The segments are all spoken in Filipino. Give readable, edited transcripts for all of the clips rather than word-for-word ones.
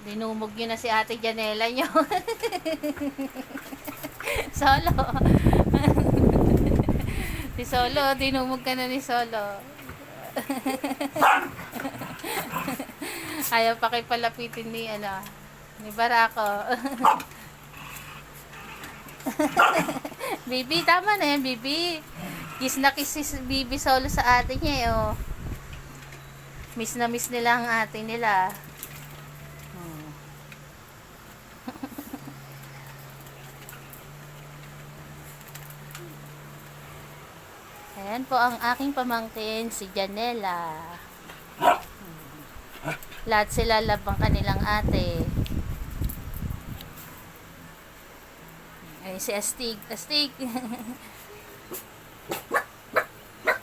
Dinumog nyo na si Ate Janela nyo. Solo. Si Solo, dinumog ka na ni Solo. Ayaw pa kayo palapitin ni Barako. Bibi, tama na yan, Bibi. Kiss na kiss si Bibi Solo sa ate niya, oh. Miss na miss nila ang ate nila. Ayan po ang aking pamangkin, si Janela. Lahat sila labang kanilang ate. Ay, si Astig. Astig.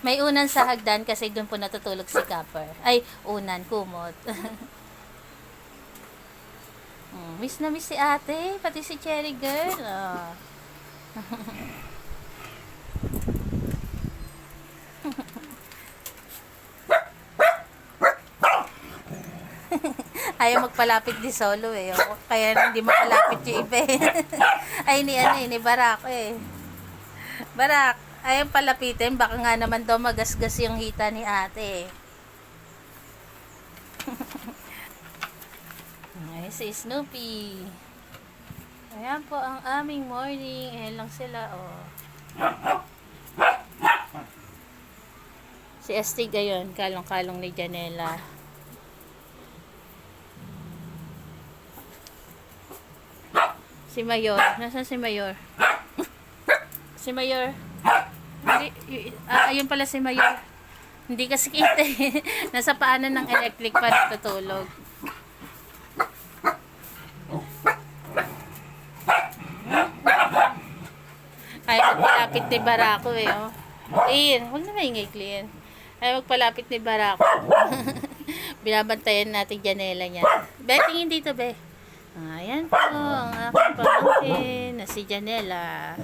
May unan sa hagdan kasi doon po natutulog si Copper. Ay, unan, kumot. Miss na miss si ate, pati si Cherry Girl. Oh. Ayaw magpalapit di Solo eh. Kaya hindi makalapit yung iba eh. Ay, ni Barak eh. Barak, ayaw palapitin. Baka nga naman daw magasgas yung hita ni ate. Ay, si Snoopy. Ayan po ang aming morning. Ayan lang sila, oh. Si Astig ayun, kalong-kalong ni Janela. Si Mayor. Nasaan si Mayor? Si Mayor. Ayun pala si Mayor. Hindi kasi kita eh. Nasa paanan ng electric pa natutulog. Ay, magpalapit ni Barako eh. Oh. Clean. Huwag na maingay, Clean. Ay, magpalapit ni Barako. Binabantayan natin Janela niya. Be, tingin dito, Be. Ayan po ang aking pamangkin na si Janela.